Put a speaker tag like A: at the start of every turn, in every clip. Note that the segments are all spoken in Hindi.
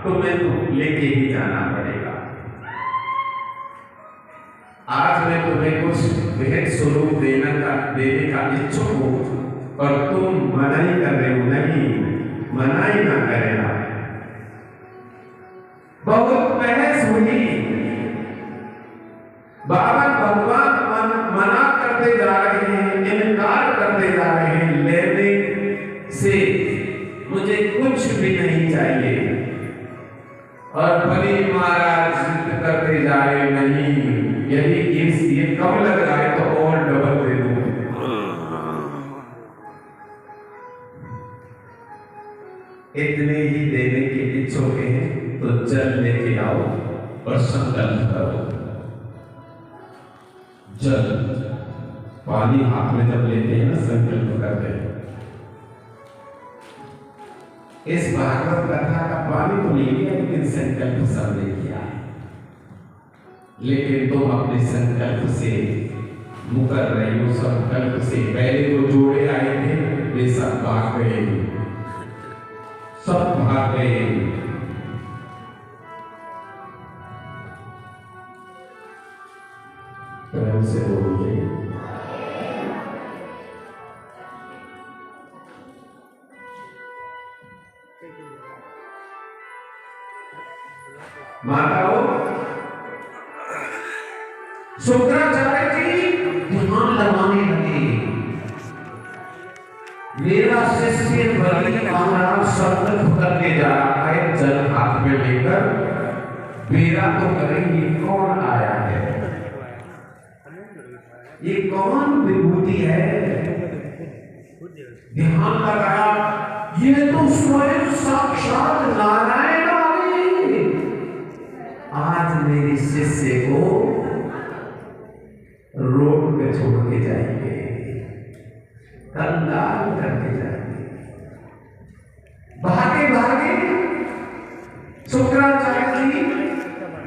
A: तुम्हें तो लेके ही जाना पड़ेगा। आज मैं तुम्हें कुछ भेंट स्वरूप देने का इच्छुक हूं, पर तुम मनाही कर रहे हो। नहीं, मनाही ना करेगा। बहुत बहस हुई, बाबा भगवान मना करते जा रहे हैं, इनकार करते जा रहे हैं, लेने से मुझे कुछ भी नहीं चाहिए। और बलि महाराज जिद करते जा रहे, नहीं, यदि ये कम लग रहा है तो और डबल दे दो। इतने ही देने के इच्छुक हैं तो जल लेके आओ और संकल्प करो। जल, पानी हाथ में जब लेते हैं ना, संकल्प करते हैं। इस भागवत कथा का पानी तो ले लिया, लेकिन संकल्प सब ने किया है। लेकिन तुम अपने संकल्प से मुकर रहे हो। संकल्प से पहले जो जोड़े आए थे वे सब भाग गए, सब भाग गए। प्रेम से बोलिए, माताओं, शुक्राचार्य जी ध्यान लगाने लगे। मेरा शिष्य बलि महाराज संकल्प करके जा रहा है, जल हाथ में लेकर। मेरा तो करेंगे, कौन आया है, ये कौन विभूति है। ध्यान लगाया, ये तो स्वयं साक्षात नारायण आए। आज मेरे शिष्य को रोड पे छोड़ के जाएंगे, कंगाल करके जाएंगे। भागे भागे शुक्राचार्य जी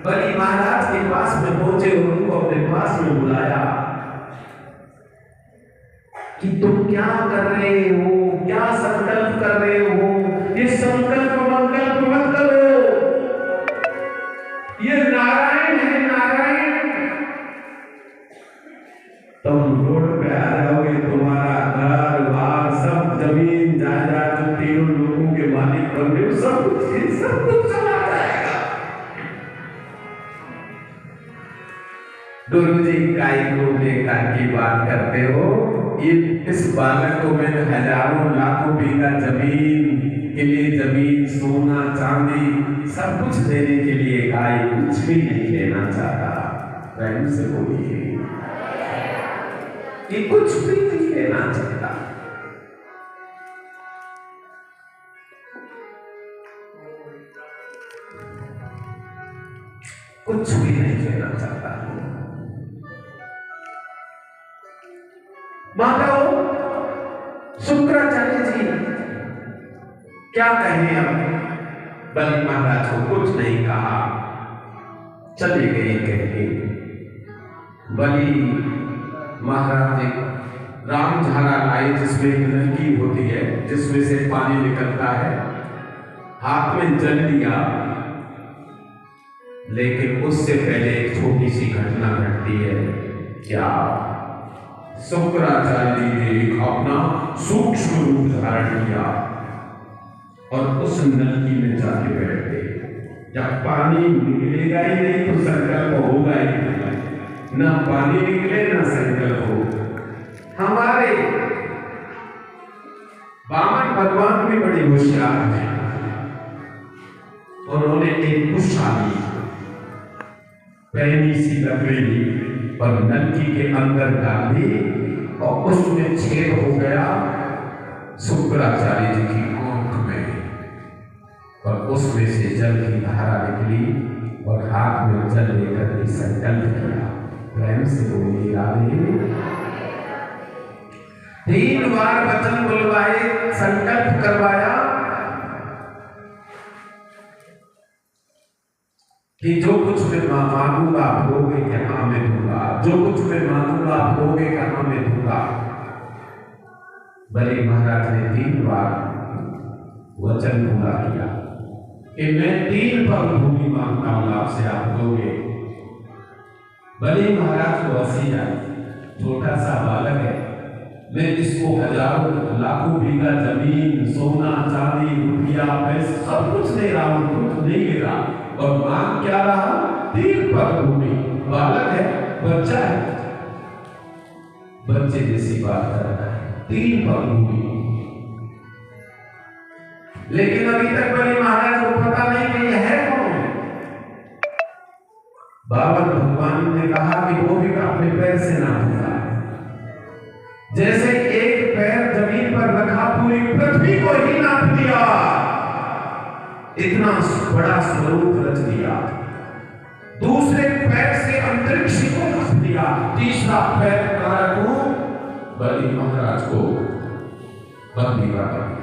A: बलि महाराज के पास में पहुंचे, उनको अपने पास में बुलाया कि तुम क्या कर रहे हो, क्या संकल्प कर रहे हो। ये संकल्प मंकल्प मत करो, ये नारायण है, नारायण। तुम रोड पे आ जाओगे, तुम्हारा घर बार सब जमीन जायदाद जो तीनों लोगों के मालिक बन रहे हो, सब कुछ चला जाएगा। गुरु जी काई को बेकार की बात करते हो। इस बालक को मैंने हजारों लाखों बीघा जमीन के लिए, जमीन, सोना, चांदी सब कुछ देने के लिए, गाय कुछ भी नहीं लेना चाहता। प्रेम से बोलिए कि कुछ भी नहीं लेना चाहता। कुछ भी नहीं लेना चाहता। माताओं, शुक्राचार्य जी क्या कहें अब। बलि महाराज को कुछ नहीं कहा, चले गए कहके। बलि महाराज एक रामझारा लाए, जिसमें एक नलकी होती है, जिसमें से पानी निकलता है। हाथ में जल लिया, लेकिन उससे पहले एक छोटी सी घटना घटती है। क्या? शुक्राचार्य जी ने अपना सूक्ष्म रूप धारण किया और उस नलकी में जाके बैठ गए। जब पानी निकलेगा ही नहीं तो संकल्प होगा ही नहीं, ना पानी निकले ना संकल्प हो। हमारे वामन भगवान भी बड़े होशियार हैं। उन्होंने एक कुशाली पहनी सी लकड़ी और नलकी के अंदर डाल दी और उसमें छेद हो गया शुक्राचार्य जी की आंख में, और उसमें से जल की धारा निकली और हाथ में जल लेकर के संकल्प किया। प्रेम से बोलिए राधे। 3 बार वचन बुलवाए, संकल्प करवाया कि जो कुछ मैं मांगूंगा भोगे कहां में दूंगा, जो कुछ मैं मांगूंगा भोगे कहां में दूंगा। बलि महाराज ने 3 बार वचन पूरा किया। कि मैं 3 पग भूमि मांगता हूं आपसे, आप दोगे। बलि महाराज को हंसी आई, छोटा सा बालक है, मैं इसको हजारों लाखों बीघा जमीन, सोना चांदी रुपया पैसे सब कुछ दे रहा हूं, कुछ नहीं दे रहा, और मांग क्या रहा? 3 पग भूमि। बालक है, बच्चा है, बच्चे जैसी बात कर रहा है, 3 पग भूमि। लेकिन अभी तक बलि महाराज को पता नहीं कि यह है कौन। बाबर भगवान ने कहा कि वो भी अपने पैर से नापूंगा। जैसे एक पैर जमीन पर रखा, पूरी पृथ्वी को ही नाप दिया, इतना बड़ा स्वरूप रच दिया। दूसरे पैर से अंतरिक्ष को नाप दिया, तीसरा पैर कारकों बलि महाराज को बंदी कर दिया।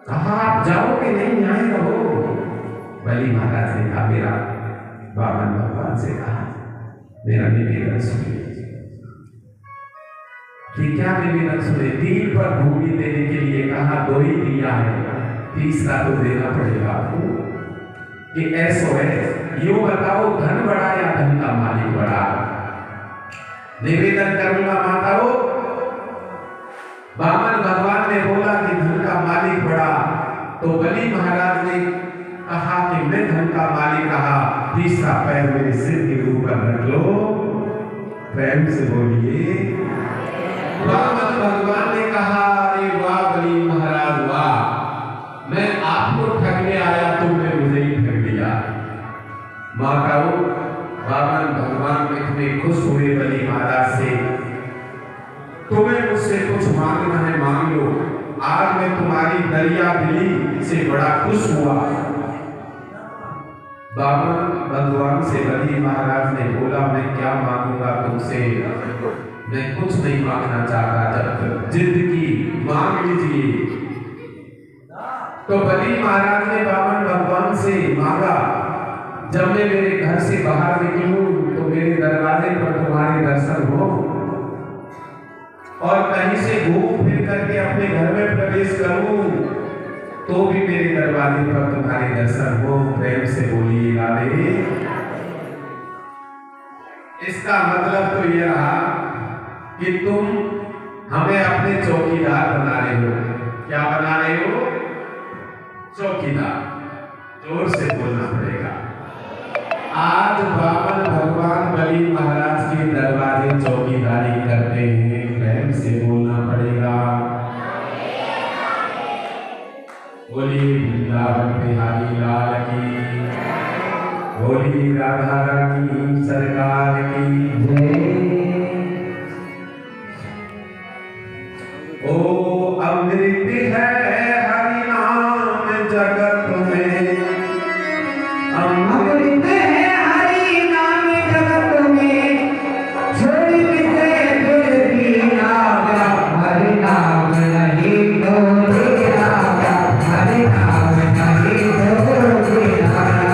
A: कहा आप जाओगे नहीं, यहां रहो। बलि महाराज ने कहा, मेरा वामन भगवान से कहा, मेरा निवेदन सुनिए। कि क्या निवेदन सुने? 3 पर भूमि देने के लिए कहा, 2 ही दिया है, तीसरा तो देना पड़ेगा आपको। कि ऐसो है, यूं बताओ, धन बड़ा या धन का मालिक बड़ा? निवेदन करूंगा माताओं। वामन भगवान ने बोला कि धन का मालिक बड़ा, तो बलि महाराज ने कहा कि मैं धन का मालिक रहा, तीसरा पैर मेरे सिर के ऊपर रख लो। प्रेम से बोलिए। वामन भगवान ने कहा, अरे वाह बलि महाराज वाह, मैं आपको ठगने आया, तुमने मुझे ही ठग लिया। माताओं, वामन भगवान इतने खुश हुए बलि महाराज से, तुम्हें मुझसे कुछ मांगना है मांग लो, आज मैं तुम्हारी दरिया दिली से बड़ा खुश हुआ। वामन भगवान से बलि महाराज ने बोला, मैं क्या मांगूंगा तुमसे? मैं कुछ नहीं मांगना चाहता, जब जिद की मांग लीजिए। तो बलि महाराज ने वामन भगवान से मांगा, जब मैं मेरे घर से बाहर निकलूं तो मेरे दरवाजे पर तुम्हारे दर्शन हो, और कहीं से घूम फिर करके अपने घर में प्रवेश करूं तो भी मेरे दरवाजे पर तुम्हारे दर्शन हो। प्रेम से बोलिए राधे। इसका मतलब तो यह रहा कि तुम हमें अपने चौकीदार बना रहे हो। क्या बना रहे हो? चौकीदार। जोर से बोलना पड़ेगा। आज वामन भगवान बलि महाराज के दरवाजे चौकीदारी करते हैं। प्रेम से बोलना पड़ेगा। बोलिए वृंदावन बिहारी लाल की, बोलिए राधा रानी सरकार की जय। ओ अमृत है हरि नाम जगत में, अमृत है हरि नाम जगत में, छोड़ के फिर भी आगा, हरि नाम नहीं तो तेरा, हरि नाम नहीं तो तेरा।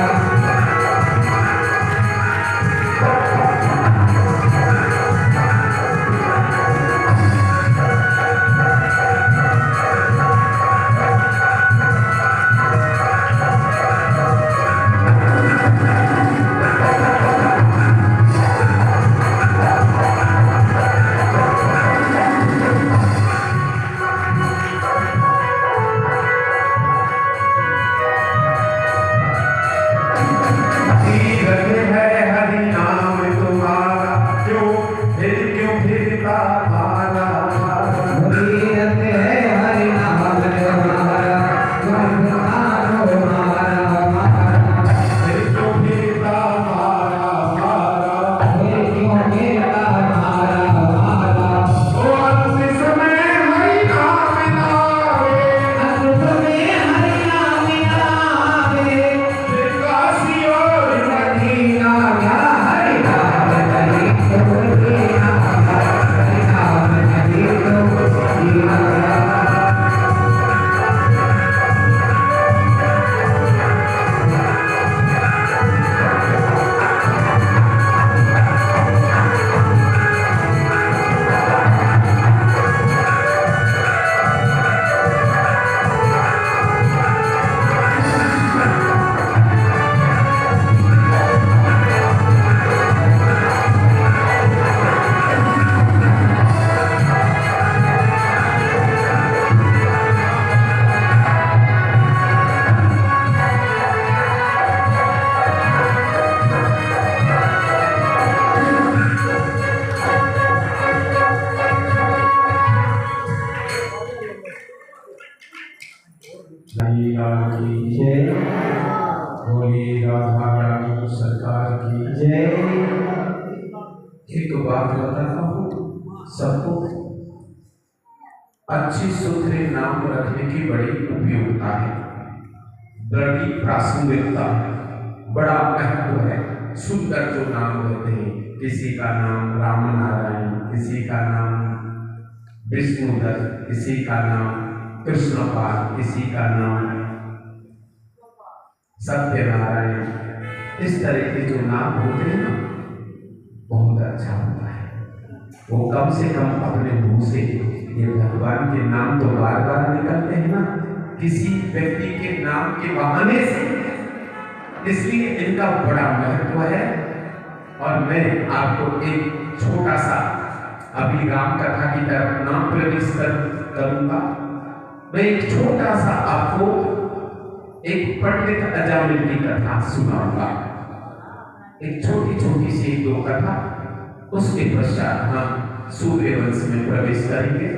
A: बिहारी लाल की जय। बोली राधा रानी सरकार की जय। एक बात बताता हूँ सबको, अच्छी सुथरे नाम रखने की बड़ी उपयोगिता है, बड़ी प्रासंगिकता, बड़ा महत्व है। सुंदर जो नाम होते हैं, किसी का नाम राम नारायण, किसी का नाम विष्णुदत्त, किसी का नाम कृष्णपाल, किसी का नाम सत्यनारायण, इस तरह के जो नाम होते हैं ना, बहुत अच्छा होता है। वो कम से कम अपने मुंह से ये भगवान के नाम तो बार बार निकलते हैं ना, किसी व्यक्ति के नाम के बहाने से, इसलिए इनका बड़ा महत्व है। और मैं आपको एक छोटा सा अभी राम कथा की तरफ नाम प्रवेश करूंगा। मैं एक छोटा सा आपको एक पंडित अजामिल की कथा सुनाऊंगा, एक छोटी छोटी सी दो कथा। उसके पश्चात हम सूर्यवंश में प्रवेश करेंगे।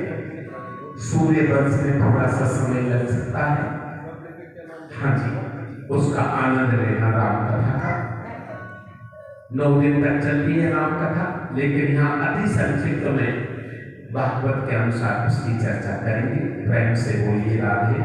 A: सूर्यवंश में थोड़ा सा समय लग सकता है, हाँ जी, उसका आनंद लेना राम कथा का। 9 दिन तक चलती है राम कथा, लेकिन यहाँ अति संक्षिप्त में भागवत के अनुसार उसकी चर्चा करेंगे। प्रेम से बोलिए राधे।